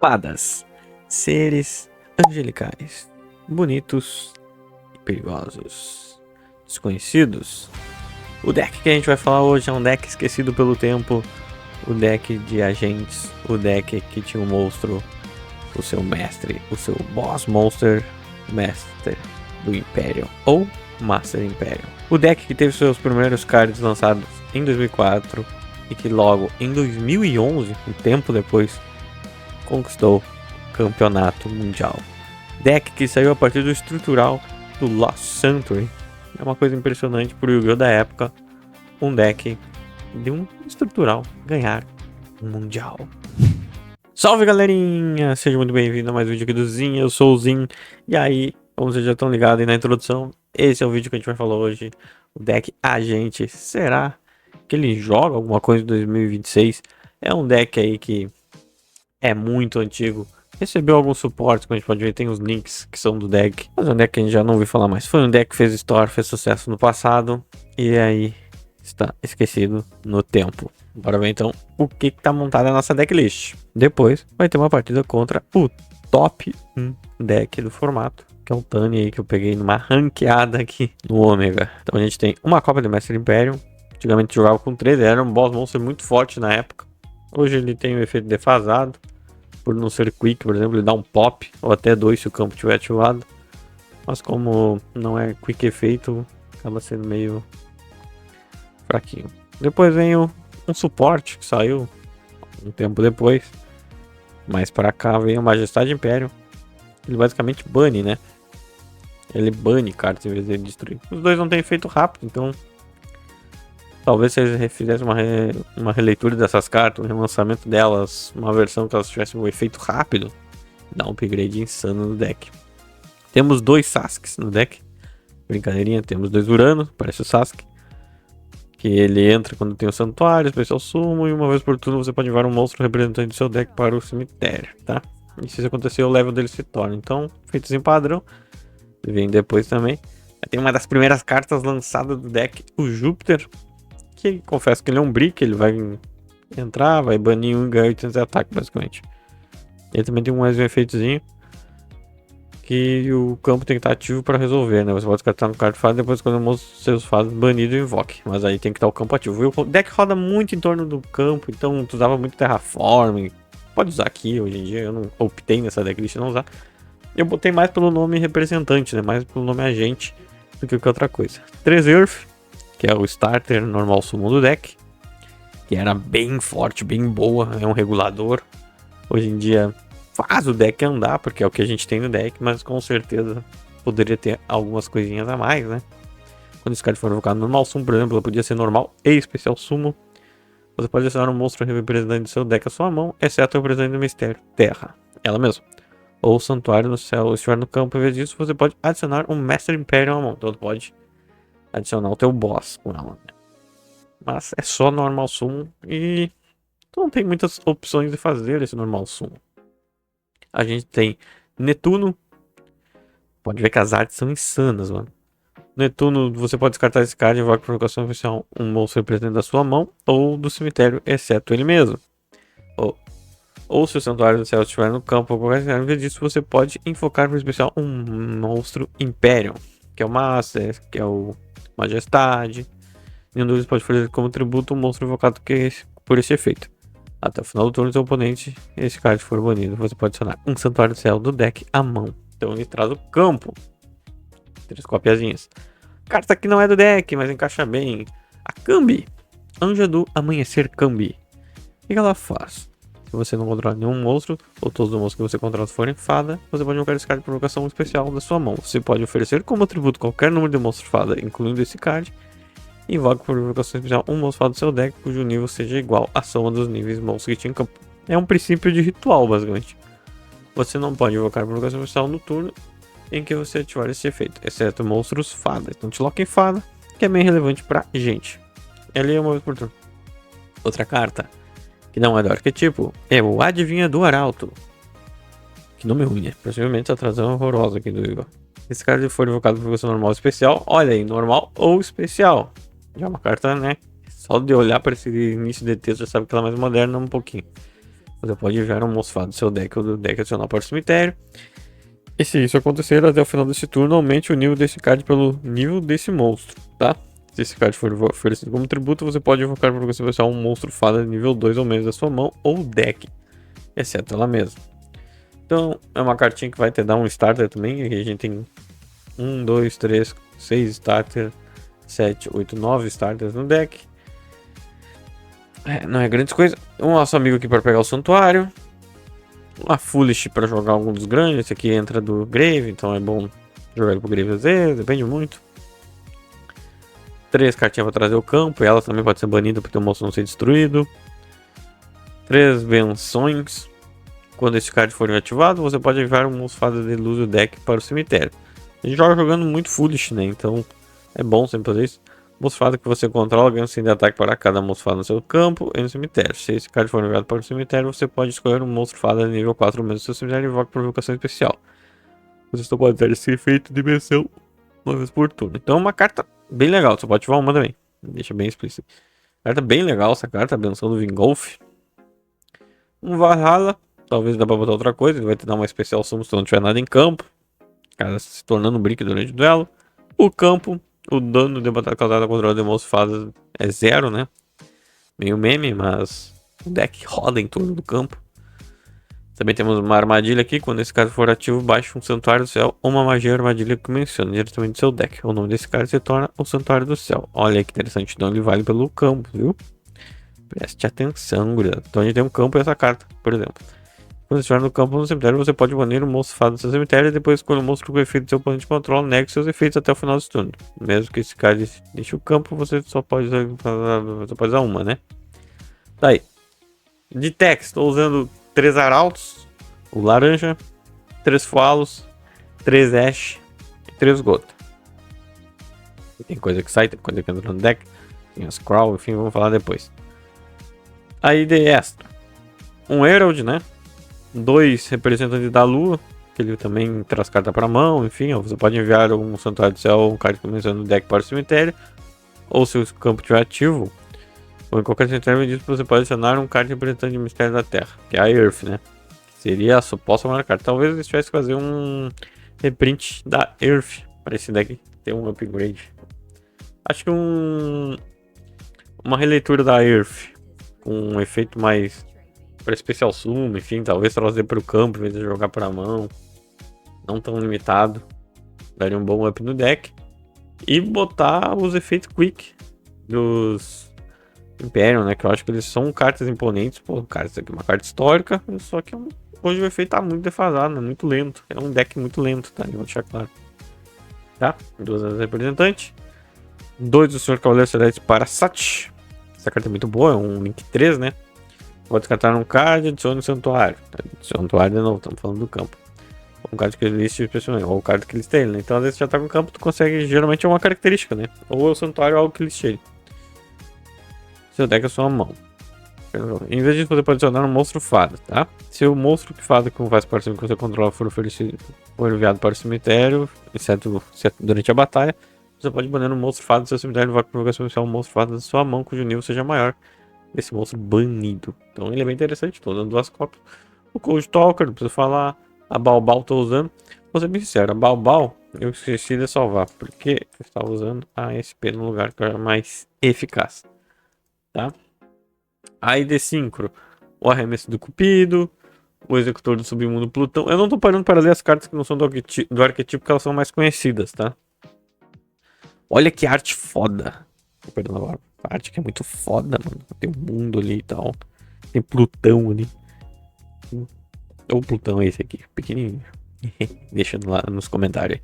Fadas, seres angelicais, bonitos e perigosos, desconhecidos. O deck que a gente vai falar hoje é um deck esquecido pelo tempo, o deck de agentes, o deck que tinha um monstro, o seu mestre, o seu boss monster, Master do Imperium ou Master Imperium. O deck que teve seus primeiros cards lançados em 2004 e que logo em 2011, um tempo depois, conquistou o campeonato mundial. Deck que saiu a partir do estrutural do Lost Century. É uma coisa impressionante pro Yu-Gi-Oh! Da época. Um deck de um estrutural ganhar um mundial. Salve galerinha! Seja muito bem-vindo a mais um vídeo aqui do Zin. Eu sou o Zin. E aí, como vocês já estão ligados aí na introdução, esse é o vídeo que a gente vai falar hoje. O deck Agente. Será que ele joga alguma coisa em 2026? É um deck aí que é muito antigo. Recebeu alguns suportes, como a gente pode ver, tem os links que são do deck. Mas é um deck que a gente já não ouviu falar mais. Foi um deck que fez história, fez sucesso no passado. E aí está esquecido no tempo. Bora ver então o que tá montado na nossa decklist. Depois vai ter uma partida contra o top 1 deck do formato, que é o Tani aí que eu peguei numa ranqueada aqui no Ômega. Então a gente tem uma cópia do Master Imperium. Antigamente jogava com 3, era um boss monster muito forte na época. Hoje ele tem um efeito defasado. Por não ser quick, por exemplo, ele dá um pop, ou até 2 se o campo estiver ativado. Mas como não é quick efeito, acaba sendo meio fraquinho. Depois vem um suporte que saiu um tempo depois. Mais pra cá vem o Majestade Império. Ele basicamente bane, né? Ele bane cartas em vez de destruir. Os dois não tem efeito rápido, então talvez se eles fizessem uma releitura dessas cartas, um relançamento delas, uma versão que elas tivessem um efeito rápido, dá um upgrade insano no deck. Temos 2 Sasks no deck, brincadeirinha, temos 2 Urano, parece o Sasuke, que ele entra quando tem o Santuário, especial sumo, e uma vez por turno você pode enviar um monstro representante do seu deck para o cemitério, tá? E se isso acontecer, o level dele se torna. Então, feitos em padrão, vem depois também. Tem uma das primeiras cartas lançadas do deck, o Júpiter, que confesso que ele é um brick, ele vai entrar, vai banir um e ganhar 800 de ataque, basicamente. Ele também tem mais um efeitozinho que o campo tem que estar ativo para resolver, né? Você pode descartar no card fase, depois quando o monstro seus fases banido, invoque. Mas aí tem que estar o campo ativo. E o deck roda muito em torno do campo, então tu usava muito Terraform. Pode usar aqui, hoje em dia eu não optei nessa decklist não usar. Eu botei mais pelo nome representante, né? Mais pelo nome agente do que qualquer outra coisa. 3 Earth, que é o starter normal summon do deck, que era bem forte, bem boa, é um regulador. Hoje em dia faz o deck andar, porque é o que a gente tem no deck, mas com certeza poderia ter algumas coisinhas a mais, né? Quando esse card for invocado normal summon, por exemplo, ela podia ser normal e especial summon. Você pode adicionar um monstro representante do seu deck à sua mão, exceto o representante do mistério, Terra, ela mesma. Ou Santuário no céu, se estiver no campo. Em vez disso, você pode adicionar um Master Imperium à mão, então pode adicionar o teu boss com ela. Mas é só normal summon e tu não tem muitas opções de fazer esse normal summon. A gente tem Netuno. Pode ver que as artes são insanas, mano. Netuno, você pode descartar esse card e invocar por provocação oficial um monstro representante da sua mão ou do cemitério, exceto ele mesmo. Ou se o Santuário do Céu estiver no campo ou qualquer coisa, em vez disso, você pode invocar por especial um monstro Imperium, que é o Master, que é o Majestade. Nenhum deles pode fazer como tributo um monstro invocado por esse efeito. Até o final do turno do seu oponente, esse card for banido, você pode adicionar um Santuário do Céu do deck à mão. Então ele traz o campo. 3 copiazinhas. Carta que não é do deck, mas encaixa bem. A Cambi. Anja do Amanhecer Cambi. O que ela faz? Se você não controla nenhum monstro, ou todos os monstros que você controla forem fada, você pode invocar esse card de provocação especial da sua mão. Você pode oferecer como atributo qualquer número de monstros fada, incluindo esse card. E invoca por provocação especial um monstro fada do seu deck, cujo nível seja igual à soma dos níveis monstros que tinha em campo. É um princípio de ritual, basicamente. Você não pode invocar provocação especial no turno em que você ativar esse efeito, exceto monstros fada. Então te coloca em fada, que é bem relevante pra gente. Ele é uma vez por turno. Outra carta que não é do arquetipo, é o Adivinhador Arauto. Que nome ruim, né? Possivelmente a tradução horrorosa aqui do Igor. Esse card foi invocado por versão normal ou especial. Olha aí, normal ou especial. Já é uma carta, né? Só de olhar para esse início de texto já sabe que ela é mais moderna um pouquinho. você pode enviar um monstro fada do seu deck ou do deck adicional para o cemitério. E se isso acontecer, até o final desse turno, aumente o nível desse card pelo nível desse monstro, tá? Se esse card for oferecido como tributo, você pode invocar para você usar um monstro fada de nível 2 ou menos da sua mão ou deck, exceto ela mesma. Então, é uma cartinha que vai te dar um starter também. Aqui a gente tem 1, 2, 3, 6 starters, 7, 8, 9 starters no deck. Não é grande coisa. O nosso amigo aqui para pegar o santuário. Uma Foolish para jogar algum dos grandes. Esse aqui entra do Grave, então é bom jogar ele pro Grave às vezes, depende muito. 3 cartinhas para trazer o campo, e ela também pode ser banida porque o monstro não ser destruído. 3 benções. Quando esse card for ativado, você pode enviar um monstro fada de luz do deck para o cemitério. A gente joga jogando muito Foolish, né? Então é bom sempre fazer isso. Monstro fada que você controla ganha um 100 de ataque para cada monstro fada no seu campo e no cemitério. Se esse card for enviado para o cemitério, você pode escolher um monstro fada de nível 4 ou menos no seu cemitério e invoca provocação especial. Você só pode ter esse efeito de dimensão uma vez por turno. Então é uma carta bem legal. Você pode ativar uma também. Deixa bem explícito. Carta bem legal essa carta, a benção do Vingolf. Um Valhalla. Talvez dá pra botar outra coisa. Ele vai te dar uma especial sumo se não tiver nada em campo. Cara se tornando um brick durante o duelo. O campo. O dano de batalha causada contra o monstro fada é 0, né? Meio meme, mas o deck roda em torno do campo. Também temos uma armadilha aqui. Quando esse card for ativo, baixa um Santuário do Céu ou uma magia armadilha que menciona diretamente do seu deck. O nome desse card se torna o Santuário do Céu. Olha que interessante. Então ele vale pelo campo, viu? Preste atenção, gurizada. Então a gente tem um campo e essa carta, por exemplo. Quando estiver no campo ou no cemitério, você pode banir um monstro fada do seu cemitério e depois escolher um monstro com efeito do seu oponente de controle, negue seus efeitos até o final do turno. Mesmo que esse card deixe o campo, você só pode usar uma, né? Tá aí. De text, estou usando 3 arautos, o laranja, 3 foalos, 3 ash e 3 gota. Tem coisa que sai, tem coisa que entra no deck, tem as crawl, enfim, vamos falar depois. Aí de extra, um herald, né? 2 representantes da lua, que ele também traz carta para mão, enfim, ó, você pode enviar um Santuário do Céu ou um card começando no deck para o cemitério, ou se o campo estiver ativo, ou em qualquer cemitério diz que você pode adicionar um card representante de Mistério da Terra, que é a Earth, né? Seria a suposta maior carta. Talvez eles tivessem que fazer um reprint da Earth para esse deck ter um upgrade. Acho que uma releitura da Earth com um efeito mais para especial sumo, enfim, talvez trazer para o campo em vez de jogar para a mão, não tão limitado, daria um bom up no deck. E botar os efeitos quick dos Imperium, né, que eu acho que eles são cartas imponentes. Pô, cara, isso aqui é uma carta histórica, só que hoje o efeito tá muito defasado, né, muito lento, é um deck muito lento, tá, vou deixar claro. Tá, 2 representantes, 2 do Senhor Cavaleiro Celeste para Sati. Essa carta é muito boa, é um Link 3, né. Pode descartar um card, adicione o santuário. Santuário de novo, estamos falando do campo. Um card que ele liste especialmente, ou o card que liste ele, né? Então às vezes já tá com o campo, tu consegue, geralmente é uma característica, né? Ou é o santuário ou algo que liste ele. Seu deck é sua mão. Em vez disso, você pode adicionar um monstro fada, tá? Se o monstro que fada que faz parte do que você controla for oferecido, for enviado para o cemitério, exceto durante a batalha, você pode banir um monstro fada do seu cemitério e vai provocar um monstro fada da sua mão, cujo nível seja maior desse monstro banido. Então ele é bem interessante, tô dando 2 cópias. O Cold Talker, não preciso falar. A Balbal tô usando. Vou ser bem sincero, a Balbal eu esqueci de salvar, porque eu estava usando a SP no lugar que era mais eficaz. Tá? Aí de Synchro, o Arremesso do Cupido, o Executor do Submundo Plutão. Eu não tô parando para ler as cartas que não são do arquetipo, porque elas são mais conhecidas, tá? Olha que arte foda. Perdão, agora. A arte que é muito foda, mano. Tem um mundo ali e tal. Tem Plutão ali. Ou Plutão é esse aqui, pequenininho. Deixa lá nos comentários.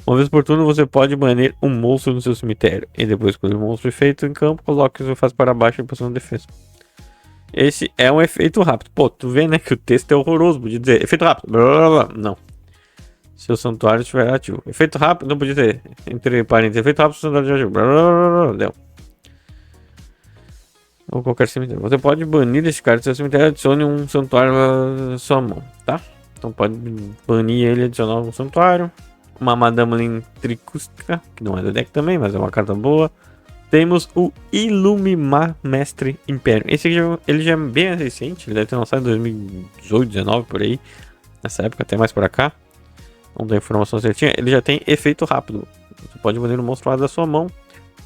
Uma vez por turno você pode banir um monstro no seu cemitério. E depois quando o monstro é feito em campo, coloque o seu face para baixo em posição de defesa. Esse é um efeito rápido. Pô, tu vê, né, que o texto é horroroso. Podia dizer efeito rápido. Blá, blá, blá. Não. Se o santuário estiver ativo. Efeito rápido, não podia ter. Entre parênteses, efeito rápido, se o santuário estiver ativo. Blá, blá, blá, blá. Deu. Ou qualquer cemitério. Você pode banir esse cara do seu cemitério e adicione um santuário à sua mão, tá? Então pode banir ele e adicionar um santuário. Uma Madame Tricusca, que não é do deck também, mas é uma carta boa. Temos o Illumimar Mestre Império. Esse aqui ele já é bem recente, ele deve ter lançado em 2018, 19 por aí. Nessa época, até mais pra cá. Não tem informação certinha. Ele já tem efeito rápido. Você pode banir um monstro lá da sua mão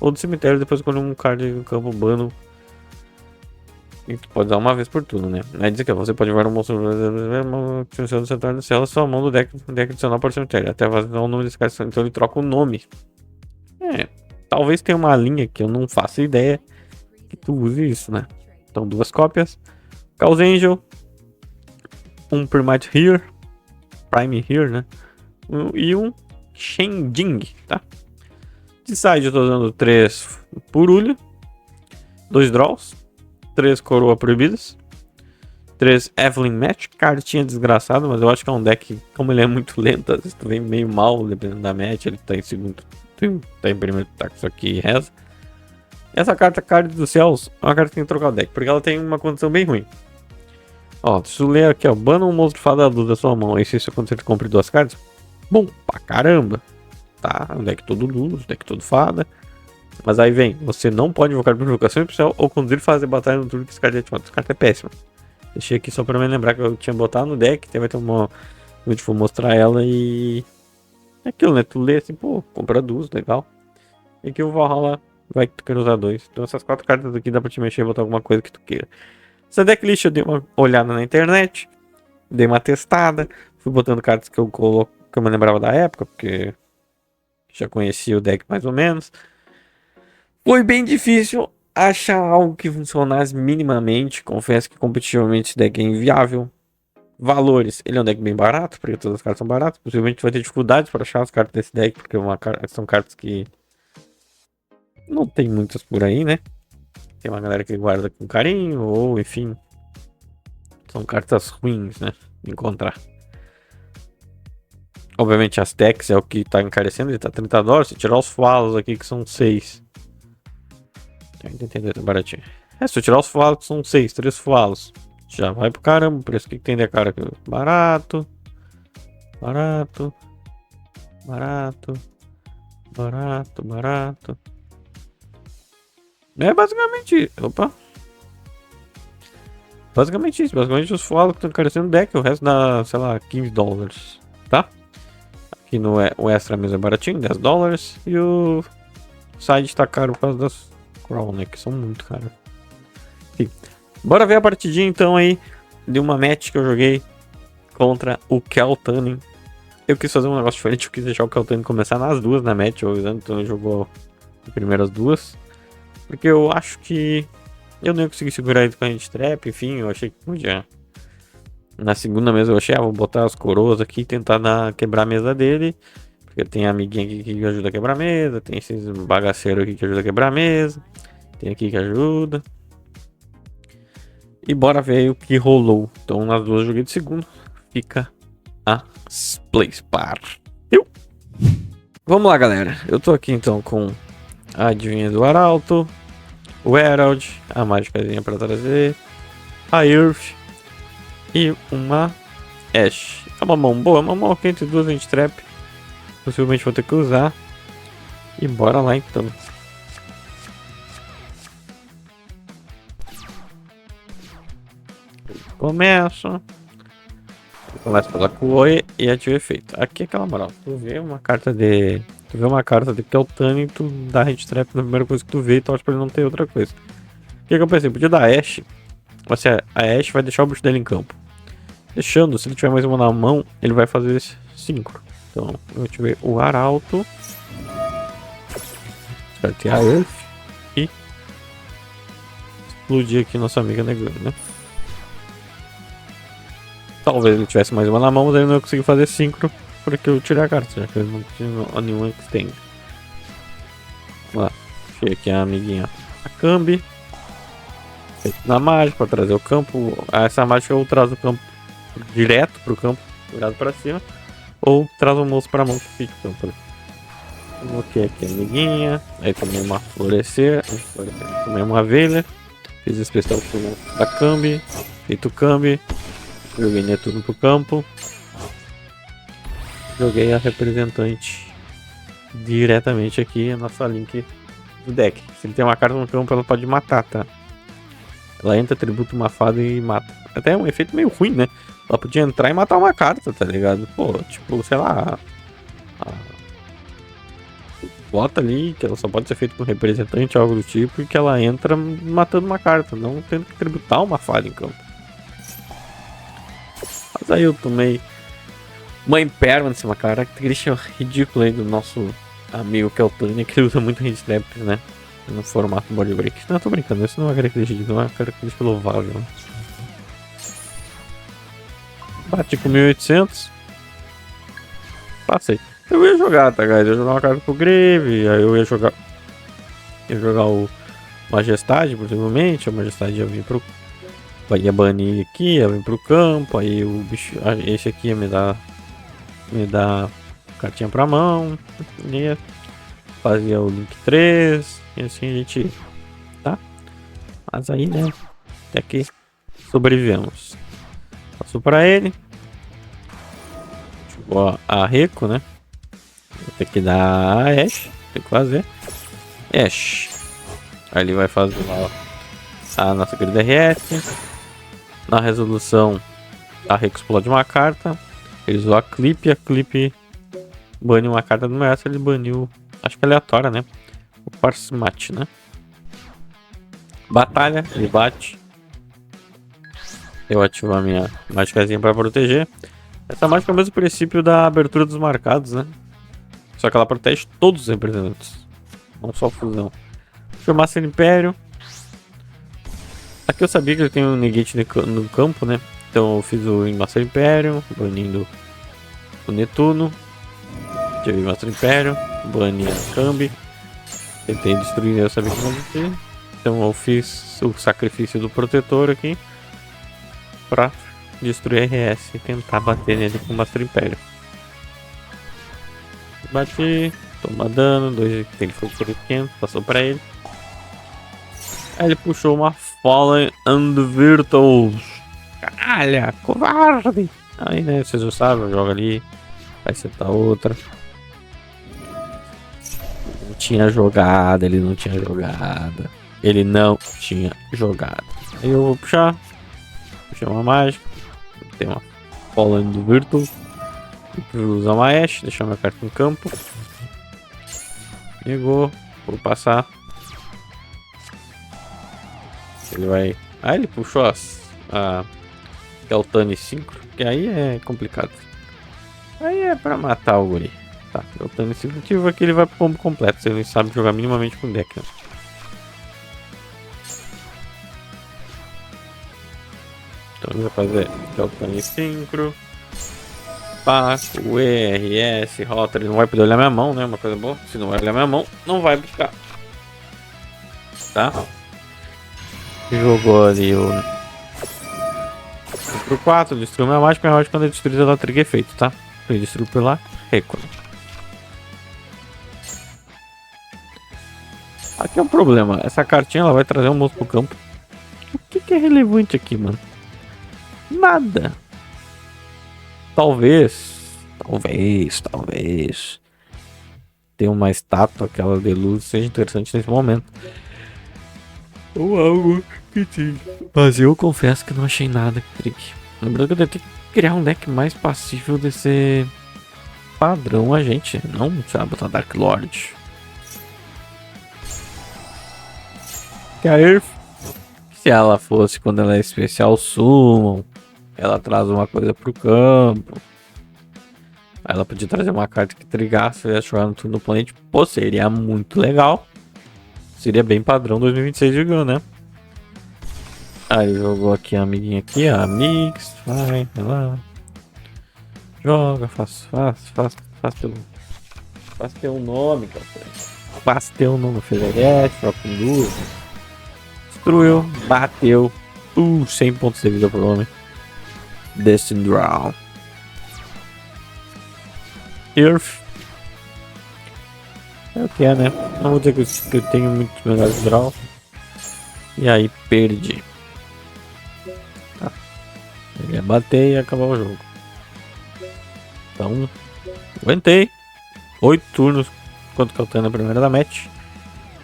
ou do cemitério, depois escolher um card no campo bano. E tu pode usar uma vez por turno, né? Aí diz que você pode levar um monstro do centro do céu, sua mão do deck adicional para o cemitério. Até vazar o nome desse cara. Então ele troca o nome. Talvez tenha uma linha que eu não faço ideia que tu use isso, né? Então 2 cópias. Chaos Angel. Um Primate Here. Prime Here, né? E um Shenjing, tá? De side eu tô usando 3 Purulho. 2 Draws. 3 Coroa Proibidas. 3 Evelyn Match. Cartinha desgraçada, mas eu acho que é um deck, como ele é muito lento, às vezes tu vem meio mal, dependendo da match. Ele tá em segundo, tá em primeiro, tá com isso aqui e reza. Essa carta, Card dos Céus, é uma carta que tem que trocar o deck, porque ela tem uma condição bem ruim. Ó, se tu ler aqui, ó, bana um monstro fada luz da sua mão, e se isso acontecer, tu compre 2 cartas. Bom, pra caramba. Tá, um deck todo luz, deck todo fada. Mas aí vem, você não pode invocar provocação especial ou conduzir fazer batalha no turno que esse card é ativado. Essa carta é péssima. Deixei aqui só pra me lembrar que eu tinha botado no deck, vai ter uma... Eu vou mostrar ela e... É aquilo, né? Tu lê assim, pô, compra 2, legal. E aqui o Valhalla vai que tu quer usar 2. Então essas 4 cartas aqui dá pra te mexer e botar alguma coisa que tu queira. Essa decklist eu dei uma olhada na internet, dei uma testada, fui botando cartas que eu me lembrava da época, porque já conhecia o deck mais ou menos. Foi bem difícil achar algo que funcionasse minimamente. Confesso que competitivamente esse deck é inviável. Valores, ele é um deck bem barato, porque todas as cartas são baratas. Possivelmente vai ter dificuldades para achar as cartas desse deck, porque são cartas que não tem muitas por aí, né? Tem uma galera que guarda com carinho, ou enfim, são cartas ruins, né? De encontrar. Obviamente as decks é o que tá encarecendo, ele tá $30. Se tirar os falos aqui, que são 6. Tá entendendo? É baratinho. Se eu tirar os falos, que são 6, 3 falos. Já vai pro caramba, o preço que tem de cara aqui. Barato. Barato. Barato. Barato, barato. É basicamente isso. Opa. Basicamente isso. Basicamente os falos que estão encarecendo o deck. O resto dá, sei lá, $15. Tá? Aqui no o extra mesmo é baratinho, $10. E o side tá caro por causa das Crown, né? Que são muito caras. Enfim. Bora ver a partidinha então aí de uma match que eu joguei contra o Keltanin. Eu quis fazer um negócio diferente, eu quis deixar o Keltanin começar nas duas na match, então ele jogou as primeiras duas. Porque eu acho que eu não ia conseguir segurar ele com a hand trap, enfim, eu achei que podia. Na segunda mesa eu achei, vou botar as coroas aqui e tentar quebrar a mesa dele. Porque tem a amiguinha aqui que ajuda a quebrar a mesa, tem esses bagaceiros aqui que ajuda a quebrar a mesa, tem aqui que ajuda. E bora ver o que rolou. Então nas duas eu joguei de segundo. Fica a Place Par. Vamos lá, galera. Eu tô aqui então com a adivinha do Arauto, o Herald, a mágicazinha pra trazer, a Earth e uma Ashe. É uma mão boa, é uma mão que entre duas hand trap. Possivelmente vou ter que usar. E bora lá então. Começo pela Kuoi e ativa efeito. Aqui é aquela moral. Tu vê uma carta de Keltanin, tu dá hit trap na primeira coisa que tu vê e torce pra ele não ter outra coisa. O que eu pensei? Podia dar Ashe. A Ashe vai deixar o bicho dele em campo. Deixando, se ele tiver mais uma na mão, ele vai fazer esse 5. Então, eu tive o Arauto. Descartei a Earth. E explodir aqui nossa amiga Negroni, né? Talvez ele tivesse mais uma na mão, mas ele não ia conseguir fazer 5 porque eu tirei a carta, já que ele não tinha nenhuma extend. Vamos lá. Achei aqui a amiguinha. A Cambi. Feito na mágica para trazer o campo. Essa mágica eu trazo o campo direto pro campo, virado para cima. Ou traz um monstro pra mão que fica o campo. Coloquei aqui a amiguinha. Aí tomei uma florescer. Tomei uma abelha. Fiz especial da Cambi. Feito Cambi. Joguei Netuno pro campo. Joguei a representante diretamente aqui, a nossa Link do deck. Se ele tem uma carta no campo, ela pode matar, tá? Ela entra, tributa uma fada e mata. Até é um efeito meio ruim, né? Ela podia entrar e matar uma carta, tá ligado? Pô, tipo, sei lá. Bota ali que ela só pode ser feita com representante, algo do tipo, e que ela entra matando uma carta, não tendo que tributar uma fada em campo. Mas aí eu tomei uma Impermanence, uma característica ridícula aí do nosso amigo Keltania, que ele usa muito Hand Trap, né? No formato Body Break. Não, tô brincando, isso não é uma característica, não é uma característica louvável. Né? Bati com 1800. Passei. Eu ia jogar, tá, guys? Eu ia jogar uma carta pro Grave, aí eu ia jogar. Ia jogar o Majestade, possivelmente. A Majestade ia vir pro. Ia banir aqui, ia vir pro campo. Aí o bicho. Esse aqui ia me dar cartinha pra mão. Ia fazia o Link 3. E assim a gente. Tá? Mas aí, né? Até que sobrevivemos. Passou pra ele. Jogou a Reco, né? Vou ter que dar a Ashe. Tem que fazer. Ashe. Aí ele vai fazer lá a nossa querida RS. Na resolução, a Reco explode uma carta. Ele usou a Clip baniu uma carta do meu essa. Ele baniu, acho que aleatória, né? O Parsimate, né? Batalha, ele bate. Eu ativo a minha mágicazinha para proteger. Essa mágica é o mesmo princípio da abertura dos marcados, né? Só que ela protege todos os representantes, não só a fusão. Deixa eu Master Império. Aqui eu sabia que ele tem um negate no campo, né? Então eu fiz o Master Império, banindo o Netuno. Tive Master Império, bani a Cambi. Tentei destruir, eu sabia que não ia. Então eu fiz o sacrifício do protetor aqui pra destruir a RS e tentar bater nele com o Master Império. Bati, toma dano, 2 ele foi por 500, passou pra ele. Aí ele puxou uma Fallen and Virtuals. Caralho, covarde! Aí, né, vocês já sabem, joga ali, vai setar outra. Não tinha jogada, ele não tinha jogada. Ele não tinha jogado. Aí eu vou puxar. Puxar uma mágica. Tem uma Fallen and Virtuals. Vou usar uma Ashe, deixar minha carta no campo. Pegou, vou passar. Ele vai. Ah, ele puxou a Keltani 5, que aí é complicado. Aí é pra matar o guri. Tá, Keltani 5 ativo aqui, ele vai pro combo completo. Se ele sabe jogar minimamente com deck, né? Então ele vai fazer Keltani 5. Paco, ERS, Rota, ele não vai poder olhar minha mão, né? Uma coisa boa. Se não vai olhar minha mão, não vai buscar. Tá? Jogou ali o. Pro 4, destruiu minha mágica. Minha mágica quando é destruída ela triga efeito, tá? Ele destruiu por lá, Reco. Aqui é um problema. Essa cartinha ela vai trazer um monstro pro campo. O que é relevante aqui, mano? Nada. Talvez ter uma estátua, aquela de luz, seja interessante nesse momento. Ou algo que tinha. Mas eu confesso que não achei nada, Trick. Lembrando que eu devo ter que criar um deck mais passível de ser padrão a gente. Não, sabe, botar Dark Lord. Que a Earth, se ela fosse quando ela é especial Summon, ela traz uma coisa pro campo. Aí ela podia trazer uma carta que trigasse e jogar no turno do oponente. Pô, seria muito legal. Seria bem padrão 2026 de Gun, né? Aí jogou aqui a amiguinha aqui, a Mix. Vai lá. Joga, faz teu nome, cara. Faz teu nome, fez RS, joga com duas. Destruiu, bateu. 100 pontos de vida pro homem. Destin Draw. Earth. É o que é, né? Não vou dizer que eu tenho muitos melhores draws. E aí perdi. Tá. Ele ia bater e acabar o jogo. Então, aguentei. 8 turnos. Quanto que eu tenho na primeira da match.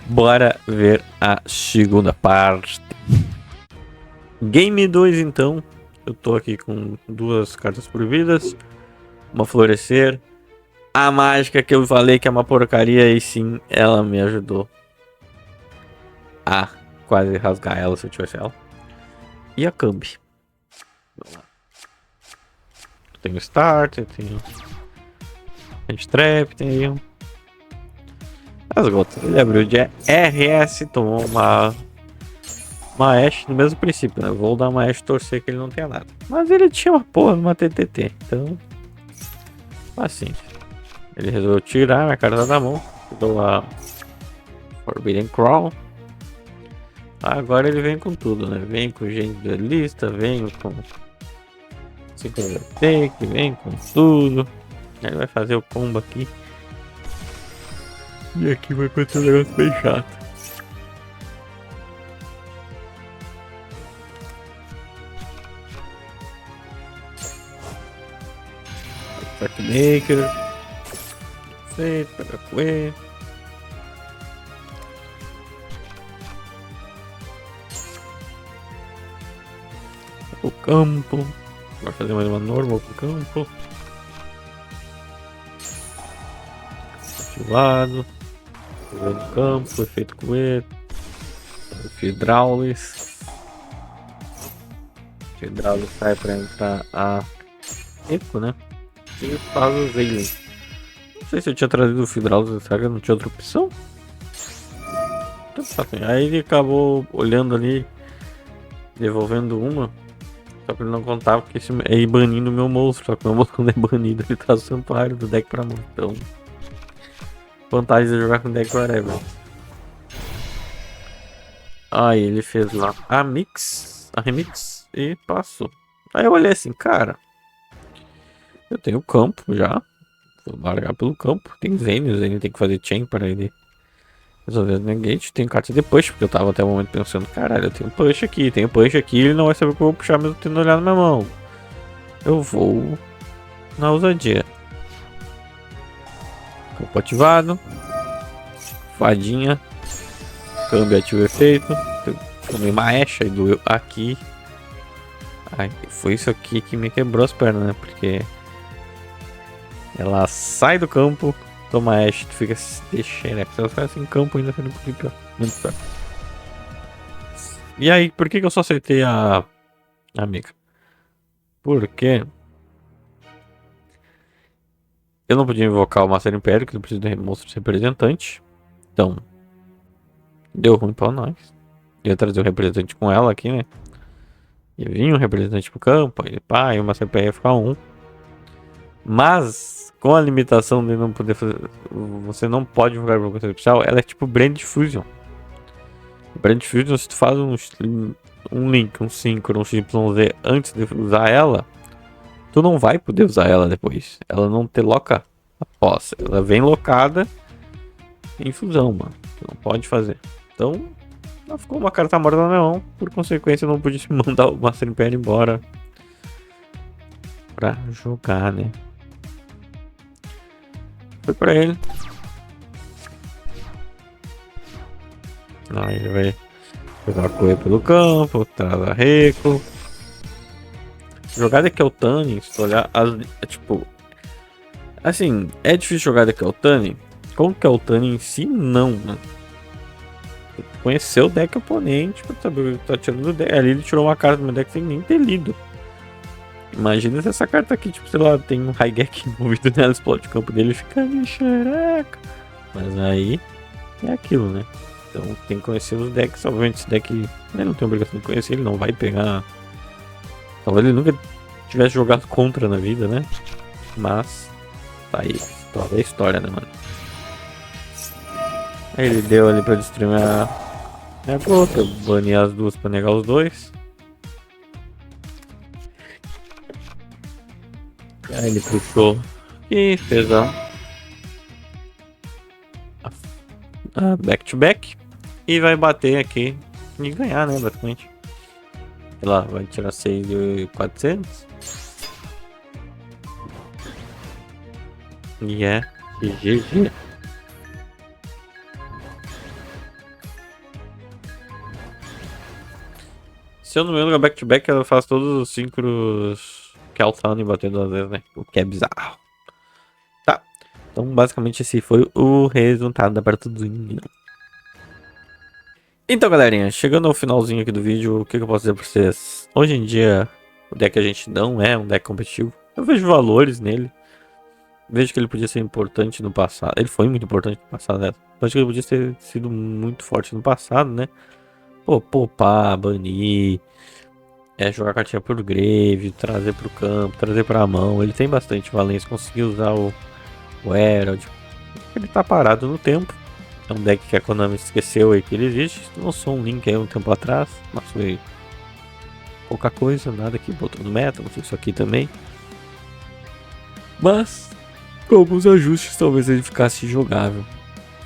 Bora ver a segunda parte. Game 2 então. Eu tô aqui com 2 cartas proibidas. Uma florescer. A mágica que eu falei que é uma porcaria e sim, ela me ajudou a quase rasgar ela se eu tivesse ela. E a Cambi. Tem o Starter, tem o Handtrap, tem aí as gotas. Ele abriu de RS, tomou uma Ashe no mesmo princípio, né? Vou dar uma Ashe torcer que ele não tenha nada. Mas ele tinha uma porra numa TTT, então assim. Ele resolveu tirar a carta da mão, deu a Forbidden Crawl. Agora ele vem com tudo, né? Vem com gente duelista, vem com Synchro Take, vem com tudo. Ele vai fazer o combo aqui. E aqui vai acontecer um negócio bem chato. Maker. Feito, pega com ele. O campo. Vai fazer mais uma normal pro campo. Ativado. No campo, efeito coelho. Fidraulis. Fidraulis sai pra entrar a Eco, né? E faz os aliens. Não sei se eu tinha trazido o Fidraulis, será que não tinha outra opção? Aí ele acabou olhando ali, devolvendo uma. Só que ele não contava que esse é banindo o meu monstro. Só que o meu monstro não é banido, ele traz o santuário do deck pra mão. Então, vantagem de jogar com deck whatever. Aí ele fez lá a remix e passou. Aí eu olhei assim, cara, eu tenho campo já. Vou largar pelo campo. Tem Zane, o Zane tem que fazer chain para ele resolver o negate. Tem carta de push, porque eu tava até o momento pensando, caralho, eu tenho push aqui, ele não vai saber o que eu vou puxar mesmo tendo olhado na minha mão. Eu vou na ousadia. Campo ativado. Fadinha. Câmbio ativo efeito. Tomei uma Ashe e doeu aqui. Ai, foi isso aqui que me quebrou as pernas, né? Porque ela sai do campo, toma Ashe, tu fica se deixando, né? Se ela ficar assim em campo ainda fica muito pior. Muito pior. E aí, por que eu só acertei a amiga? Porque eu não podia invocar o Master Império, que eu preciso de monstro representante. Então, deu ruim pra nós. Eu ia trazer o representante com ela aqui, né? Ia vir um representante pro campo, aí pá, e o Master Império ia ficar um. Mas, com a limitação de não poder fazer. Você não pode jogar invocação especial, ela é tipo Brand Fusion. Brand Fusion, se tu faz um link, um Synchro, um XYZ antes de usar ela, tu não vai poder usar ela depois. Ela não te loca após. Ela vem locada em fusão, mano. Tu não pode fazer. Então, ela ficou uma carta morta na minha mão. Por consequência, eu não pude mandar o Master Império embora pra jogar, né? Foi pra ele. Aí ele vai jogar com ele pelo campo, traz a Reco. Jogar de Keltani, se tu olhar, tipo, assim, é difícil jogar de Keltani. Com Keltani em si, não, né? Conhecer o deck oponente pra saber o que tá tirando do deck. Ali ele tirou uma carta do meu deck sem nem ter lido. Imagina se essa carta aqui, tipo, sei lá, tem um Raigeki envolvido nela, explode o campo dele e fica de xereca. Mas aí é aquilo, né? Então tem que conhecer os decks. Obviamente esse deck ele não tem obrigação de conhecer, ele não vai pegar. Talvez ele nunca tivesse jogado contra na vida, né? Mas tá aí, toda a história, né, mano? Aí ele deu ali pra destruir minha gota, eu bani as duas pra negar os dois. Aí ele puxou e fez a back to back e vai bater aqui e ganhar, né, basicamente. Sei lá, vai tirar 6.400 e é GG. Se eu não me engano, back-to-back ela faz todos os síncros que e batendo 2 vezes, né? O que é bizarro. Tá. Então, basicamente, esse foi o resultado da partidinha. Então, galerinha, chegando ao finalzinho aqui do vídeo, o que eu posso dizer pra vocês? Hoje em dia, o deck a gente não é um deck competitivo. Eu vejo valores nele. Vejo que ele podia ser importante no passado. Ele foi muito importante no passado, né? Eu acho que ele podia ter sido muito forte no passado, né? Pô, poupar, banir, jogar cartinha por grave, trazer pro campo, trazer pra mão. Ele tem bastante valência. Conseguir usar o Herald. Ele tá parado no tempo. É um deck que a Konami esqueceu aí que ele existe. Lançou um link aí um tempo atrás. Mas foi pouca coisa, nada que botou no meta. Não sei isso aqui também. Mas, com alguns ajustes, talvez ele ficasse jogável.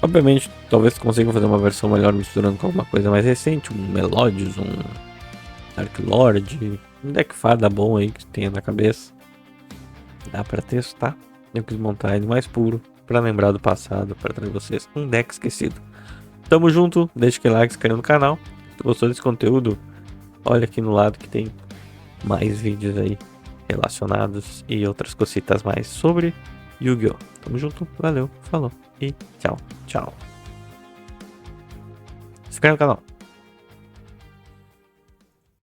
Obviamente, talvez consiga fazer uma versão melhor misturando com alguma coisa mais recente. Um Melodius, um Dark Lord. Um deck fada bom aí que tenha na cabeça. Dá pra testar. Eu quis montar ele mais puro. Pra lembrar do passado, para trazer vocês um deck esquecido. Tamo junto, deixa aquele like, se inscreve no canal. Se gostou desse conteúdo, olha aqui no lado que tem mais vídeos aí relacionados e outras cositas mais sobre Yu-Gi-Oh! Tamo junto, valeu, falou e tchau, tchau. Se inscreve no canal.